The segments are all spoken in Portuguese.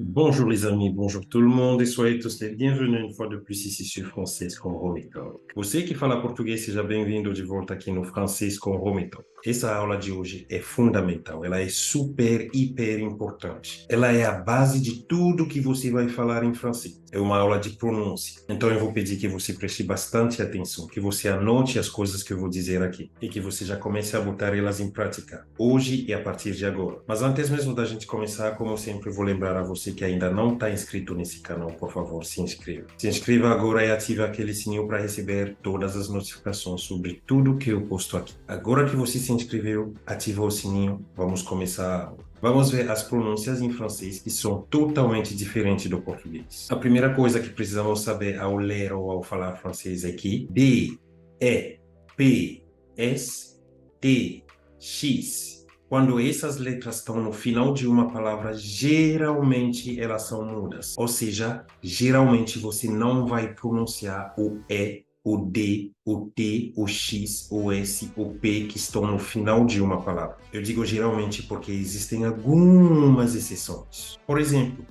Bonjour les amis, bonjour tout le monde e soyez tous les bienvenus une fois de plus ici sur Francês com Rome Talk. Você que fala português, seja bem-vindo de volta aqui no Francês com Rome Talk. Essa aula de hoje é fundamental, ela é super, hiper importante. Ela é a base de tudo que você vai falar em francês. É uma aula de pronúncia. Então eu vou pedir que você preste bastante atenção, que você anote as coisas que eu vou dizer aqui e que você já comece a botar elas em prática, hoje e a partir de agora. Mas antes mesmo da gente começar, como eu sempre vou lembrar a você que ainda não está inscrito nesse canal, por favor, se inscreva. Se inscreva agora e ative aquele sininho para receber todas as notificações sobre tudo que eu posto aqui. Agora que você se inscreveu, ativou o sininho, vamos começar a aula. Vamos ver as pronúncias em francês que são totalmente diferentes do português. A primeira coisa que precisamos saber ao ler ou ao falar francês é que D, E, P, S, T, X. Quando essas letras estão no final de uma palavra, geralmente elas são mudas. Ou seja, geralmente você não vai pronunciar o E, o D, o T, o X, o S, o P que estão no final de uma palavra. Eu digo geralmente porque existem algumas exceções. Por exemplo,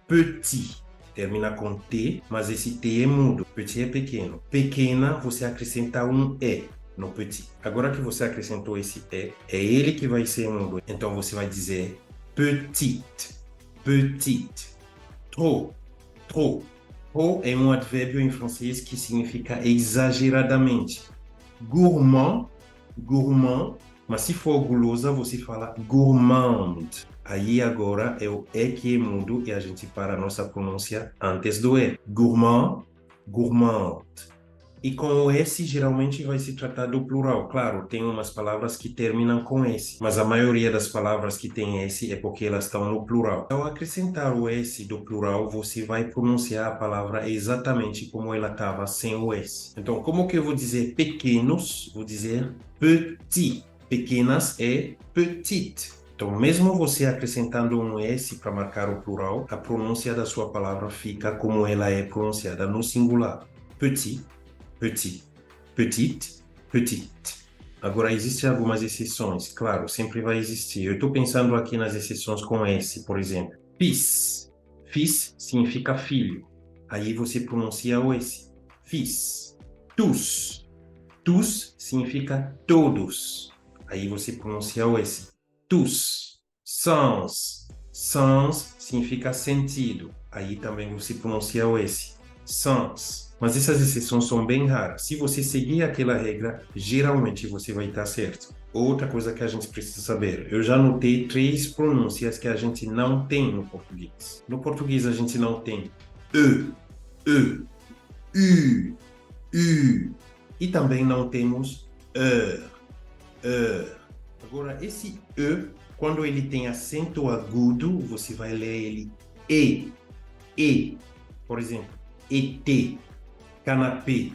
petit termina com T, mas esse T é mudo. Petit é pequeno. Pequena, você acrescenta um E no petit. Agora que você acrescentou esse E, é ele que vai ser mudo. Então você vai dizer petite, petite. Trop, trop. Trop é um advérbio em francês que significa exageradamente. Gourmand, gourmand, mas se for gulosa, você fala gourmande. Aí agora é o E que é mudo e a gente para a nossa pronúncia antes do E. Gourmand, gourmande. E com o S, geralmente vai se tratar do plural. Claro, tem umas palavras que terminam com S, mas a maioria das palavras que tem S é porque elas estão no plural. Ao acrescentar o S do plural, você vai pronunciar a palavra exatamente como ela estava sem o S. Então, como que eu vou dizer pequenos? Vou dizer petit. Pequenas é petite. Então, mesmo você acrescentando um S para marcar o plural, a pronúncia da sua palavra fica como ela é pronunciada no singular. Petit, petit, petite, petite. Agora, existem algumas exceções, claro, sempre vai existir. Eu estou pensando aqui nas exceções com S, por exemplo. Fils. Fils significa filho. Aí você pronuncia o S. Fils. Tous. Tous significa todos. Aí você pronuncia o S. Tous. Sans. Sans significa sentido. Aí também você pronuncia o S. Sans. Mas essas exceções são bem raras. Se você seguir aquela regra, geralmente você vai estar certo. Outra coisa que a gente precisa saber, eu já notei 3 pronúncias que a gente não tem no português. No português a gente não tem e, u, u. E também não temos er. Agora, esse e, quando ele tem acento agudo, você vai ler ele e. Por exemplo, été, canapé,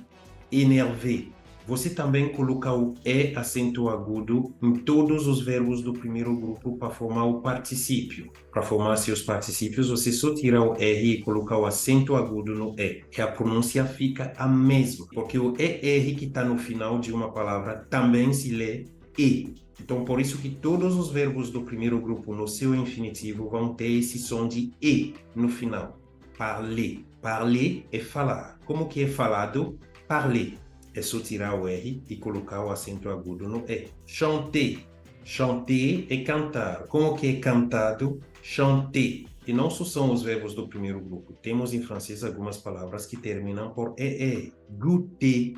énervé. Você também coloca o E acento agudo em todos os verbos do primeiro grupo para formar o particípio. Para formar seus particípios, você só tira o R e coloca o acento agudo no E. E a pronúncia fica a mesma, porque o ER que está no final de uma palavra também se lê E. Então, por isso que todos os verbos do primeiro grupo no seu infinitivo vão ter esse som de E no final. Parler. Parler é falar. Como que é falado? Parler. É só tirar o R e colocar o acento agudo no E. Chanter. Chanter é cantar. Como que é cantado? Chanter. E não só são os verbos do primeiro grupo. Temos em francês algumas palavras que terminam por ER. Goûter,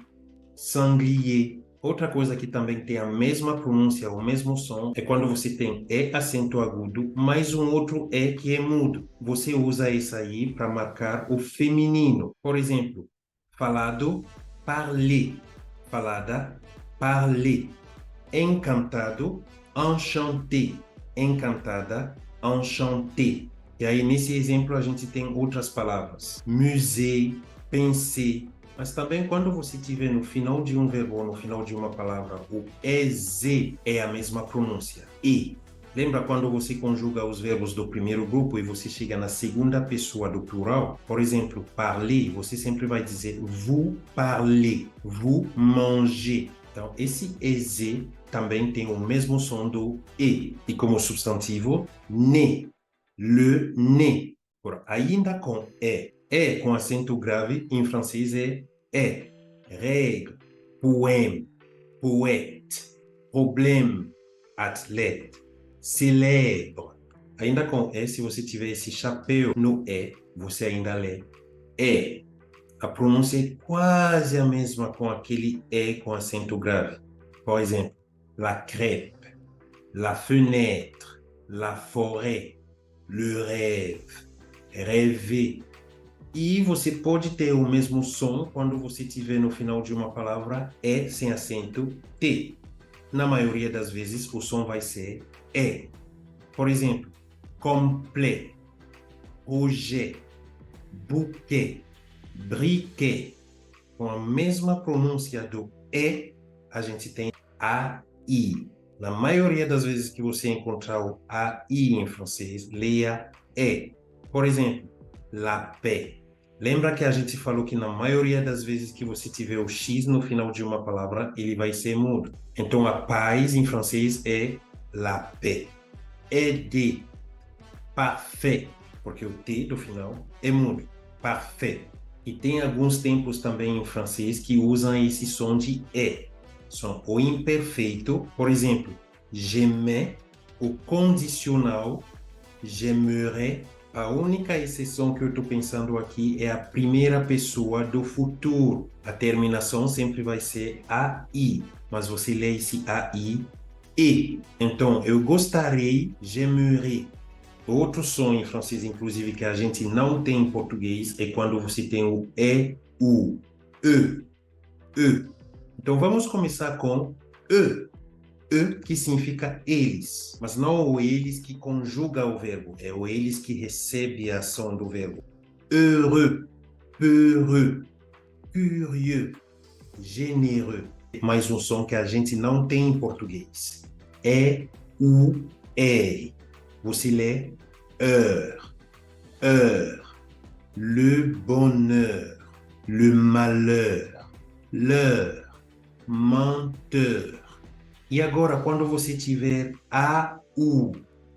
sanglier. Outra coisa que também tem a mesma pronúncia, o mesmo som, é quando você tem E acento agudo, mais um outro E que é mudo. Você usa isso aí para marcar o feminino. Por exemplo, falado, parler. Falada, parler. Encantado, enchanté. Encantada, enchanté. E aí, nesse exemplo, a gente tem outras palavras. Musée, penser. Mas também quando você tiver no final de um verbo ou no final de uma palavra, o EZ é a mesma pronúncia. E. Lembra quando você conjuga os verbos do primeiro grupo e você chega na segunda pessoa do plural? Por exemplo, parler, você sempre vai dizer vous parlez, vous mangez. Então, esse EZ também tem o mesmo som do E. E como substantivo, nez, le nez. Agora, ainda com E. E com acento grave em francês é E. Règle, poème, poète, problème, athlète, célèbre. Ainda com E, se você tiver esse chapéu no E, você ainda lê E. A pronúncia é quase a mesma com aquele E com acento grave. Por exemplo, la crêpe, la fenêtre, la forêt, le rêve, rêver. E você pode ter o mesmo som quando você tiver no final de uma palavra E sem acento T. Na maioria das vezes, o som vai ser E. Por exemplo, complet, projet, bouquet, briquet. Com a mesma pronúncia do E, a gente tem AI. Na maioria das vezes que você encontrar o AI em francês, leia E. Por exemplo, la paix. Lembra que a gente falou que na maioria das vezes que você tiver o X no final de uma palavra, ele vai ser mudo. Então, a paz em francês é la paix. Aider, parfait, porque o T do final é mudo. Parfait. E tem alguns tempos também em francês que usam esse som de E. Som o imperfeito, por exemplo, j'aimais, o condicional, j'aimerais. A única exceção que eu estou pensando aqui é a primeira pessoa do futuro. A terminação sempre vai ser AI, mas você lê esse AI e. Então, eu gostaria, j'aimerais. Outro som em francês, inclusive, que a gente não tem em português é quando você tem o E, U, E, E. Então, vamos começar com E. E, que significa eles, mas não o eles que conjuga o verbo, é o eles que recebe a ação do verbo. Heureux, peureux, curieux, généreux. Mais um som que a gente não tem em português. É, u, é. Você lê heure, heure, le bonheur, le malheur, l'heure, menteur. E agora, quando você tiver a, u,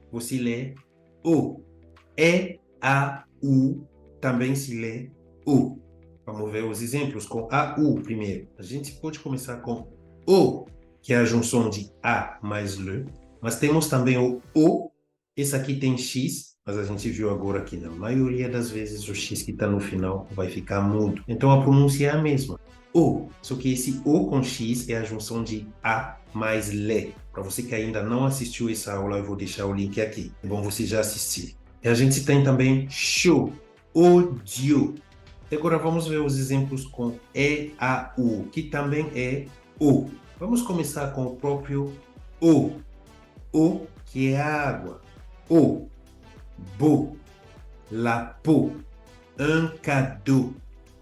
você lê o. E, a, u, também se lê o. Vamos ver os exemplos com a, u primeiro. A gente pode começar com o, que é a junção de a mais le. Mas temos também o. Esse aqui tem x, mas a gente viu agora que na maioria das vezes o x que está no final vai ficar mudo. Então a pronúncia é a mesma. O. Só que esse o com x é a junção de a mais le. Para você que ainda não assistiu essa aula, eu vou deixar o link aqui. É bom você já assistir. E a gente tem também chaud, odio. E agora vamos ver os exemplos com e, a, u, que também é o. Vamos começar com o próprio o. O, que é a água. O, beau, la peau, un cadeau,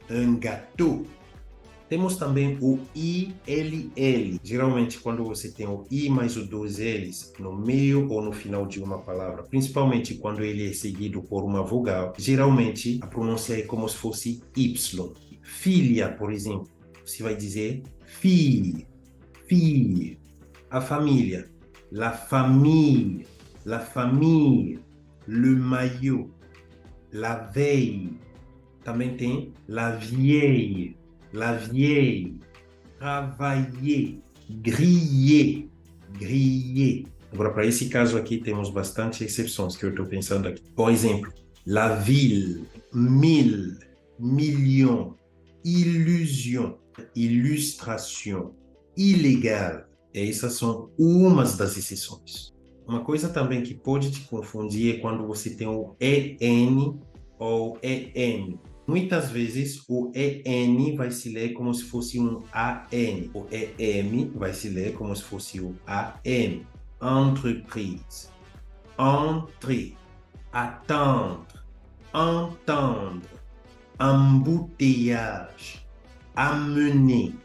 un gâteau. Temos também o ILL. Geralmente, quando você tem o I mais os dois L's no meio ou no final de uma palavra, principalmente quando ele é seguido por uma vogal, geralmente a pronúncia é como se fosse Y. Filha, por exemplo, você vai dizer fille, fille. A família, la famille, la famille, le maillot, la veille. Também tem la vieille, la vieille, travailler, griller, griller. Agora, para esse caso aqui, temos bastante exceções que eu estou pensando aqui. Por exemplo, la ville, mille, million, illusion, illustration, ilegal. Essas são umas das exceções. Uma coisa também que pode te confundir é quando você tem o EN ou EM. Muitas vezes o EN vai se ler como se fosse um AN. O EM vai se ler como se fosse o AM. Entreprise, entrer, attendre, entendre, embouteillage, amener,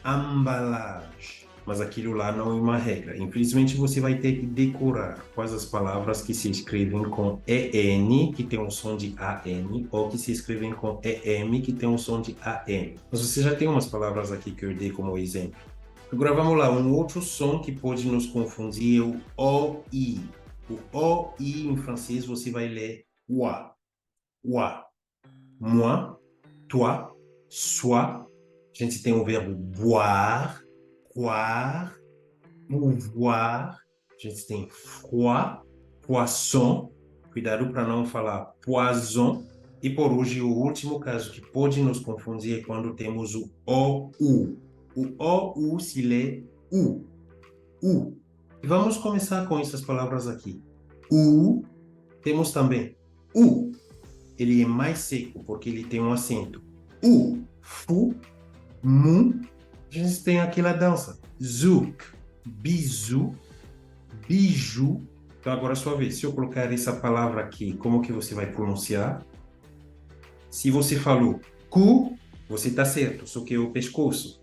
embalagem. Mas aquilo lá não é uma regra. Infelizmente, você vai ter que decorar quais as palavras que se escrevem com EN, que tem um som de AN, ou que se escrevem com EM, que tem um som de AM. Mas você já tem umas palavras aqui que eu dei como exemplo. Agora vamos lá, um outro som que pode nos confundir é o OI. O OI em francês você vai ler OI. Oa. Moi, toi, soi. A gente tem o verbo boire, croire, pouvoir. A gente tem froid, poisson. Cuidado para não falar poison. E por hoje, o último caso que pode nos confundir é quando temos o OU. O OU se lê U. U. E vamos começar com essas palavras aqui. U. Temos também U. Ele é mais seco porque ele tem um acento. U. Fu. Mu. A gente tem aquela dança. Zouk. Bizu. Biju. Então agora é a sua vez. Se eu colocar essa palavra aqui, como que você vai pronunciar? Se você falou cu, você está certo, só que é o pescoço.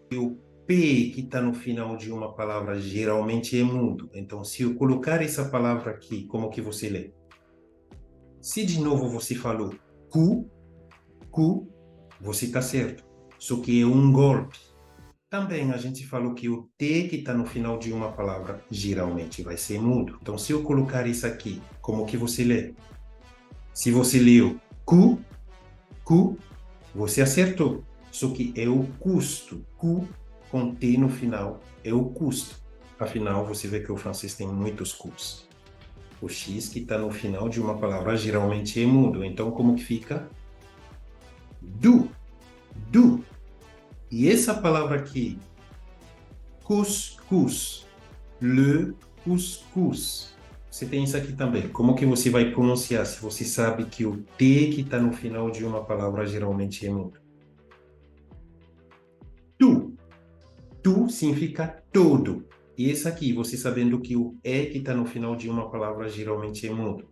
E o P que está no final de uma palavra geralmente é mudo. Então, se eu colocar essa palavra aqui, como que você lê? Se de novo você falou cu, você está certo. Só que é um golpe. Também a gente falou que o T que está no final de uma palavra geralmente vai ser mudo. Então, se eu colocar isso aqui, como que você lê? Se você leu cu, você acertou. Só que é o custo. Cu com T no final é o custo. Afinal, você vê que o francês tem muitos cus. O X que está no final de uma palavra geralmente é mudo. Então, como que fica? Du. E essa palavra aqui, couscous, le couscous. Você tem isso aqui também. Como que você vai pronunciar se você sabe que o T que está no final de uma palavra geralmente é mudo? Tu. Tu significa todo. E esse aqui, você sabendo que o E que está no final de uma palavra geralmente é mudo.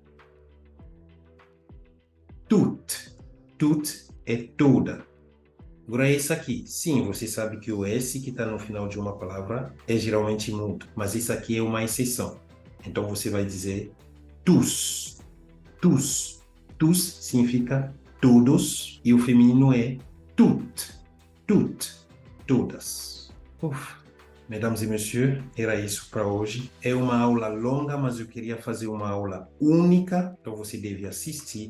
Tout. Tout é toda. Agora esse aqui, sim, você sabe que o S que está no final de uma palavra é geralmente mudo, mas isso aqui é uma exceção. Então você vai dizer tous. Tous. Tous significa todos e o feminino é toutes. Toutes. Todas. Mesdames e messieurs, era isso para hoje. É uma aula longa, mas eu queria fazer uma aula única. Então você deve assistir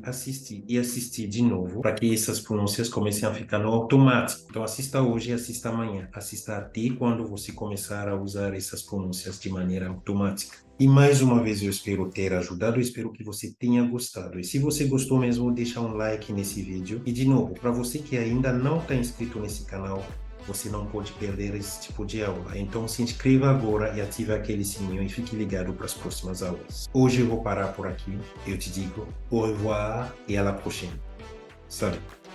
e assistir de novo para que essas pronúncias comecem a ficar no automático. Então assista hoje e assista amanhã. Assista até quando você começar a usar essas pronúncias de maneira automática. E mais uma vez eu espero ter ajudado, eu espero que você tenha gostado. E se você gostou mesmo, deixa um like nesse vídeo. E de novo, para você que ainda não está inscrito nesse canal, você não pode perder esse tipo de aula. Então se inscreva agora e ative aquele sininho e fique ligado para as próximas aulas. Hoje eu vou parar por aqui. Eu te digo au revoir e à la prochaine. Salut!